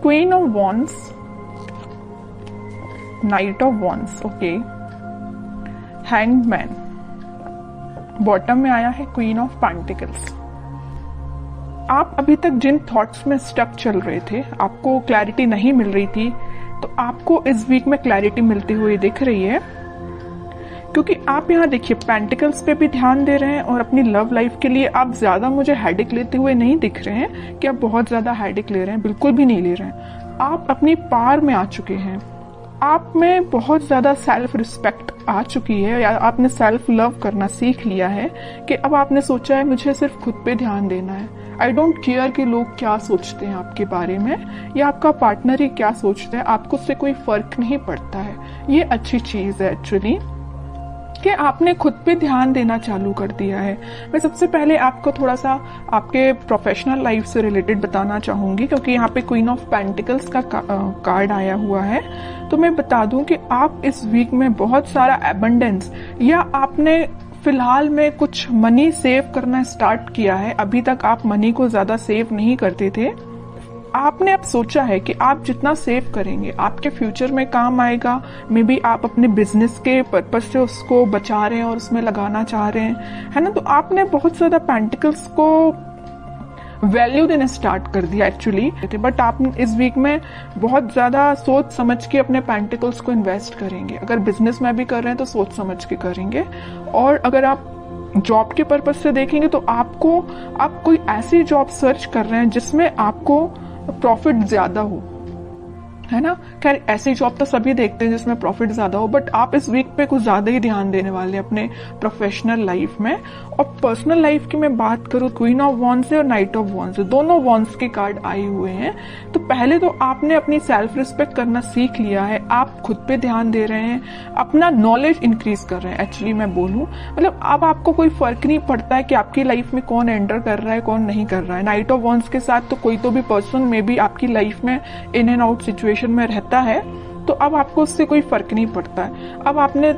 Queen of wands, night of wands, okay, hanged man, bottom में आया है queen of pentacles. आप अभी तक जिन थॉट्स में स्टक चल रहे थे, आपको क्लैरिटी नहीं मिल रही थी, तो आपको इस वीक में क्लैरिटी मिलती हुई दिख रही है, क्योंकि आप यहाँ देखिए पेंटिकल्स पे भी ध्यान दे रहे हैं और अपनी लव लाइफ के लिए आप ज्यादा मुझे हेडेक लेते हुए नहीं दिख रहे हैं कि आप बहुत ज्यादा हेडेक ले रहे हैं, बिल्कुल भी नहीं ले रहे हैं। आप अपनी पार में आ चुके हैं, आप में बहुत ज्यादा सेल्फ रिस्पेक्ट आ चुकी है, या आपने सेल्फ लव करना सीख लिया है कि अब आपने सोचा है मुझे सिर्फ खुद पे ध्यान देना है। आई डोंट केयर कि लोग क्या सोचते हैं आपके बारे में या आपका पार्टनर ही क्या सोचता है, आपको उससे कोई फर्क नहीं पड़ता है। ये अच्छी चीज है एक्चुअली कि आपने खुद पे ध्यान देना चालू कर दिया है। मैं सबसे पहले आपको थोड़ा सा आपके प्रोफेशनल लाइफ से रिलेटेड बताना चाहूंगी, क्योंकि यहाँ पे क्वीन ऑफ पेंटिकल्स का कार्ड आया हुआ है। तो मैं बता दूं कि आप इस वीक में बहुत सारा एबंडेंस, या आपने फिलहाल में कुछ मनी सेव करना स्टार्ट किया है। अभी तक आप मनी को ज्यादा सेव नहीं करते थे, आपने अब सोचा है कि आप जितना सेव करेंगे आपके फ्यूचर में काम आएगा। मे बी आप अपने बिजनेस के पर्पज से उसको बचा रहे हैं और उसमें लगाना चाह रहे हैं, है ना। तो आपने बहुत ज्यादा पेंटिकल्स को वैल्यू देना स्टार्ट कर दिया एक्चुअली, बट आप इस वीक में बहुत ज्यादा सोच समझ के अपने पेंटिकल्स को इन्वेस्ट करेंगे। अगर बिजनेस में भी कर रहे हैं तो सोच समझ के करेंगे, और अगर आप जॉब के पर्पज से देखेंगे तो आप कोई ऐसी जॉब सर्च कर रहे हैं जिसमें आपको प्रॉफिट ज्यादा हो, है ना। खैर ऐसी जॉब तो सभी देखते हैं जिसमें प्रॉफिट ज्यादा हो, बट आप इस वीक पे कुछ ज्यादा ही ध्यान देने वाले हैं अपने प्रोफेशनल लाइफ में। और पर्सनल लाइफ की मैं बात करूं, क्वीन ऑफ वॉन्ड्स से और नाइट ऑफ वॉन्ड्स से, दोनों वॉन्ड्स के कार्ड आए हुए हैं। तो पहले तो आपने अपनी सेल्फ रिस्पेक्ट करना सीख लिया है, आप खुद पे ध्यान दे रहे हैं, अपना नॉलेज इंक्रीज कर रहे हैं। एक्चुअली मैं बोलूं, मतलब अब आपको कोई फर्क नहीं पड़ता है कि आपकी लाइफ में कौन एंटर कर रहा है कौन नहीं कर रहा है। नाइट ऑफ वॉन्ड्स के साथ तो कोई तो भी पर्सन में भी आपकी लाइफ में इन एंड आउट सिचुएशन में रहता है, तो अब आपको उससे कोई फर्क नहीं पड़ता है। अब आपने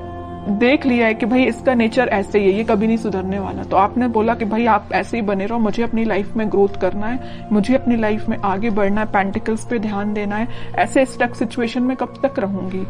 देख लिया है कि भाई इसका नेचर ऐसे ही है, ये कभी नहीं सुधरने वाला, तो आपने बोला कि भाई आप ऐसे ही बने रहो, मुझे अपनी लाइफ में ग्रोथ करना है, मुझे अपनी लाइफ में आगे बढ़ना है, पेंटिकल्स पे ध्यान देना है। ऐसे स्टक सिचुएशन में कब तक रहूंगी,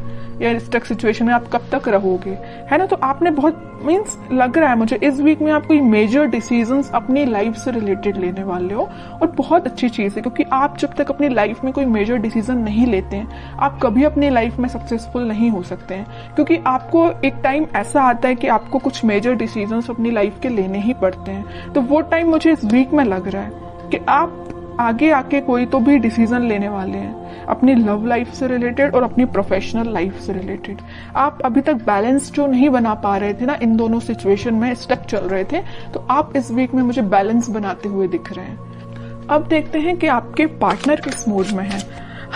या स्टक सिचुएशन में आप कब तक रहोगे, है ना। तो आपने बहुत मीन्स लग रहा है मुझे इस वीक में आप कोई मेजर डिसीजंस अपनी लाइफ से रिलेटेड लेने वाले हो, और बहुत अच्छी चीज है, क्योंकि आप जब तक अपनी लाइफ में कोई मेजर डिसीजन नहीं लेते हैं आप कभी अपनी लाइफ में सक्सेसफुल नहीं हो सकते हैं। क्योंकि आपको एक टाइम ऐसा आता है कि आपको कुछ मेजर डिसीजंस अपनी लाइफ के लेने ही पड़ते हैं। तो वो टाइम मुझे इस वीक में लग रहा है कि आप आगे आके कोई तो भी डिसीजन लेने वाले हैं अपनी लव लाइफ से रिलेटेड और अपनी प्रोफेशनल लाइफ से रिलेटेड। आप अभी तक बैलेंस जो नहीं बना पा रहे थे ना, इन दोनों सिचुएशन में स्टक चल रहे थे, तो आप इस वीक में मुझे बैलेंस बनाते हुए दिख रहे हैं। अब देखते हैं कि आपके पार्टनर किस मूड में है।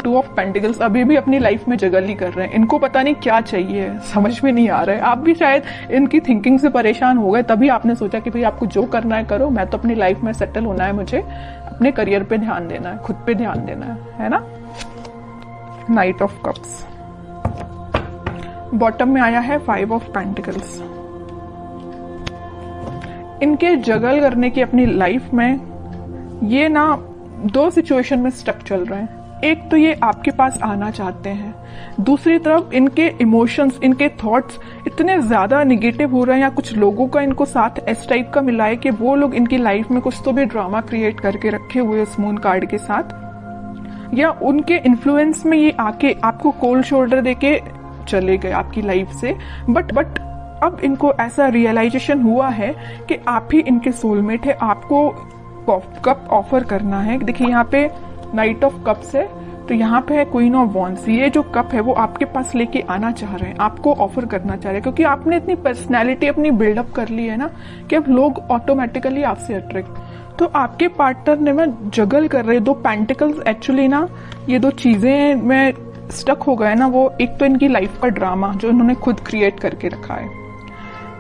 टू ऑफ पेंटिकल्स अभी भी अपनी लाइफ में जगल ही कर रहे हैं, इनको पता नहीं क्या चाहिए, समझ में नहीं आ रहा है। आप भी शायद इनकी थिंकिंग से परेशान हो गए, तभी आपने सोचा कि भाई आपको जो करना है करो, मैं तो अपनी लाइफ में सेटल होना है, मुझे अपने करियर पे ध्यान देना है, खुद पे ध्यान देना है ना। नाइट ऑफ कप्स, बॉटम में आया है 5 ऑफ पेंटिकल्स। इनके जगल करने की अपनी लाइफ में ये ना 2 सिचुएशन में स्टक चल रहे हैं। एक तो ये आपके पास आना चाहते हैं, दूसरी तरफ इनके इमोशंस, इनके थॉट्स इतने ज्यादा निगेटिव हो रहे हैं, या कुछ लोगों का इनको साथ इस टाइप का मिला है कि वो लोग इनकी लाइफ में कुछ तो भी ड्रामा क्रिएट करके रखे हुए इस मून कार्ड के साथ, या उनके इन्फ्लुएंस में ये आके आपको कोल्ड शोल्डर देके चले गए आपकी लाइफ से। बट अब इनको ऐसा रियलाइजेशन हुआ है कि आप ही इनके सोलमेट है, आपको कप ऑफर करना है। देखिए यहाँ पे नाइट ऑफ कप्स है, तो यहाँ पे है क्वीन ऑफ वॉन्ड्स। ये जो कप है वो आपके पास लेके आना चाह रहे हैं, आपको ऑफर करना चाह रहे हैं, क्योंकि आपने इतनी पर्सनैलिटी अपनी बिल्डअप कर ली है ना कि अब लोग ऑटोमेटिकली आपसे अट्रैक्ट। तो आपके पार्टनर ने मैं जगल कर रहे 2 पेंटिकल्स। एक्चुअली ना ये 2 चीजें में स्टक हो गए ना, वो एक तो इनकी लाइफ का ड्रामा जो इन्होंने खुद क्रिएट करके रखा है,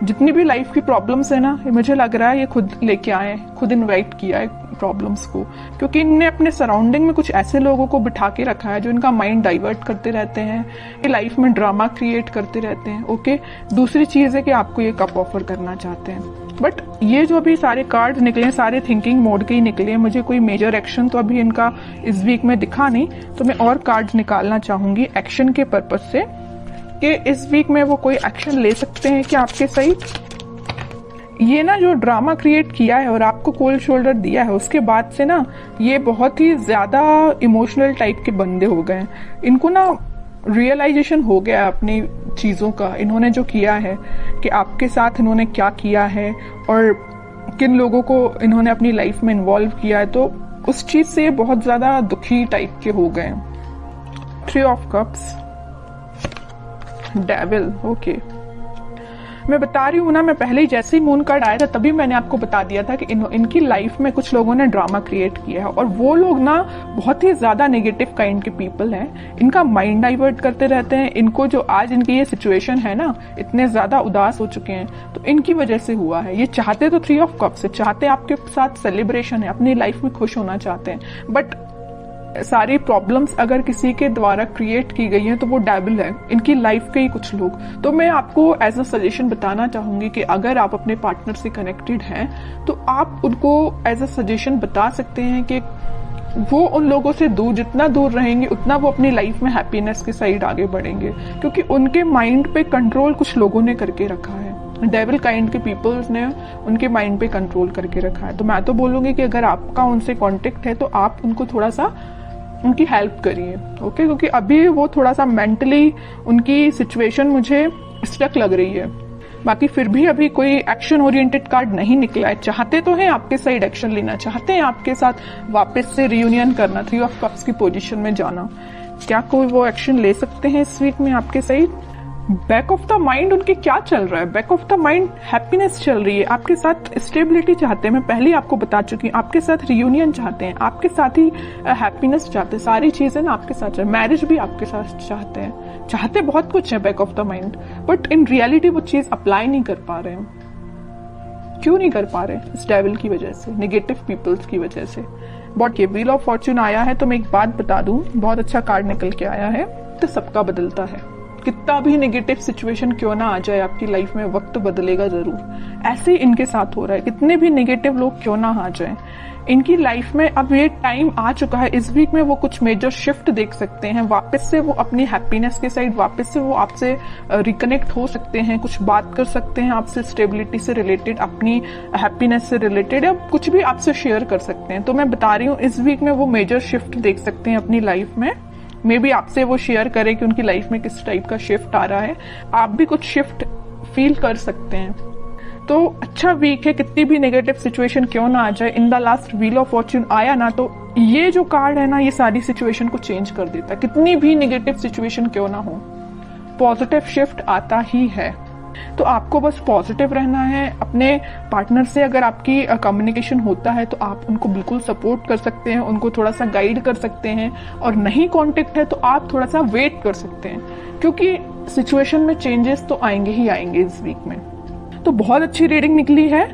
जितनी भी लाइफ की प्रॉब्लम्स है ना, मुझे लग रहा है ये खुद लेके आए, खुद इनवाइट किया है प्रॉब्लम्स को, क्योंकि इनने अपने सराउंडिंग में कुछ ऐसे लोगों को बिठा के रखा है जो इनका माइंड डाइवर्ट करते रहते हैं, ये लाइफ में ड्रामा क्रिएट करते रहते हैं। ओके, दूसरी चीज है कि आपको ये कप ऑफर करना चाहते हैं, बट ये जो अभी सारे कार्ड निकले सारे थिंकिंग मोड के ही निकले हैं। मुझे कोई मेजर एक्शन तो अभी इनका इस वीक में दिखा नहीं, तो मैं और कार्ड्स निकालना चाहूंगी एक्शन के पर्पज से कि इस वीक में वो कोई एक्शन ले सकते हैं कि आपके साइड ये ना जो ड्रामा क्रिएट किया है और आपको कोल्ड शोल्डर दिया है, उसके बाद से ना ये बहुत ही ज्यादा इमोशनल टाइप के बंदे हो गए। इनको ना रियलाइजेशन हो गया है अपनी चीजों का, इन्होंने जो किया है कि आपके साथ इन्होंने क्या किया है और किन लोगों को इन्होंने अपनी लाइफ में इन्वॉल्व किया है, तो उस चीज से बहुत ज्यादा दुखी टाइप के हो गए। 3 ऑफ कप्स, डेविल। ओके, मैं बता रही हूँ ना, मैं पहले ही जैसे ही मून कार्ड आया था तभी मैंने आपको बता दिया था कि इनकी लाइफ में कुछ लोगों ने ड्रामा क्रिएट किया है, और वो लोग ना बहुत ही ज्यादा नेगेटिव काइंड के पीपल हैं। इनका माइंड डाइवर्ट करते रहते हैं। इनको जो आज इनकी ये सिचुएशन है ना, इतने ज्यादा उदास हो चुके हैं, तो इनकी वजह से हुआ है। ये चाहते तो 3 ऑफ कप्स है, चाहते आपके साथ सेलिब्रेशन है, अपनी लाइफ में खुश होना चाहते हैं, बट सारी प्रॉब्लम्स अगर किसी के द्वारा क्रिएट की गई हैं तो वो डेविल है, इनकी लाइफ के ही कुछ लोग। तो मैं आपको एज अ सजेशन बताना चाहूंगी कि अगर आप अपने पार्टनर से कनेक्टेड हैं तो आप उनको एज अ सजेशन बता सकते हैं कि वो उन लोगों से दूर, जितना दूर रहेंगे उतना वो अपनी लाइफ में हैप्पीनेस के साइड आगे बढ़ेंगे, क्योंकि उनके माइंड पे कंट्रोल कुछ लोगों ने करके रखा है। डेविल काइंड के पीपल्स ने उनके माइंड पे कंट्रोल करके रखा है। तो मैं तो बोलूंगी कि अगर आपका उनसे कांटेक्ट है तो आप उनको थोड़ा सा उनकी हेल्प करिए। ओके, क्योंकि अभी वो थोड़ा सा मेंटली उनकी सिचुएशन मुझे स्टक लग रही है। बाकी फिर भी अभी कोई एक्शन ओरिएंटेड कार्ड नहीं निकला है। चाहते तो हैं आपके साइड एक्शन लेना, चाहते हैं आपके साथ वापस से रियूनियन करना, 3 ऑफ कप्स की पोजीशन में जाना। क्या कोई वो एक्शन ले सकते हैं इस वीक में आपके side? Back of the mind उनके क्या चल रहा है? Back of the mind happiness चल रही है, आपके साथ स्टेबिलिटी चाहते हैं। मैं पहले आपको बता चुकी हूँ, आपके साथ रियूनियन चाहते हैं, आपके साथ ही हैप्पीनेस चाहते हैं, सारी चीजें ना आपके साथ, मैरिज भी आपके साथ चाहते हैं, चाहते बहुत कुछ है back of the mind, but in reality वो चीज अप्लाई नहीं कर पा रहे हैं। क्यों नहीं कर पा रहे? इस डेविल की वजह से, नेगेटिव पीपल्स की वजह से। बट ये व्हील ऑफ फॉर्च्यून आया है तो मैं एक बात बता दूं, बहुत अच्छा कार्ड निकल के आया है, तो सबका बदलता है। कितना भी नेगेटिव सिचुएशन क्यों ना आ जाए आपकी लाइफ में, वक्त बदलेगा जरूर। ऐसे ही इनके साथ हो रहा है, कितने भी नेगेटिव लोग क्यों ना आ जाएं, इनकी लाइफ में अब ये टाइम आ चुका है। इस वीक में वो कुछ मेजर शिफ्ट देख सकते हैं, वापस से वो अपनी हैप्पीनेस के साइड, वापस से वो आपसे रिकनेक्ट हो सकते हैं, कुछ बात कर सकते हैं आपसे स्टेबिलिटी से रिलेटेड, अपनी हैप्पीनेस से रिलेटेड, या कुछ भी आपसे शेयर कर सकते हैं। तो मैं बता रही हूँ इस वीक में वो मेजर शिफ्ट देख सकते हैं अपनी लाइफ में। मे बी आपसे वो शेयर करें कि उनकी लाइफ में किस टाइप का शिफ्ट आ रहा है, आप भी कुछ शिफ्ट फील कर सकते हैं। तो अच्छा वीक है, कितनी भी नेगेटिव सिचुएशन क्यों ना आ जाए। In the last wheel of Fortune आया ना, तो ये जो कार्ड है ना, ये सारी सिचुएशन को चेंज कर देता है। कितनी भी नेगेटिव सिचुएशन क्यों ना हो, पॉजिटिव शिफ्ट आता ही है। तो आपको बस पॉजिटिव रहना है। अपने पार्टनर से अगर आपकी कम्युनिकेशन होता है तो आप उनको बिल्कुल सपोर्ट कर सकते हैं, उनको थोड़ा सा गाइड कर सकते हैं, और नहीं कांटेक्ट है तो आप थोड़ा सा वेट कर सकते हैं, क्योंकि सिचुएशन में चेंजेस तो आएंगे ही आएंगे इस वीक में। तो बहुत अच्छी रीडिंग निकली है।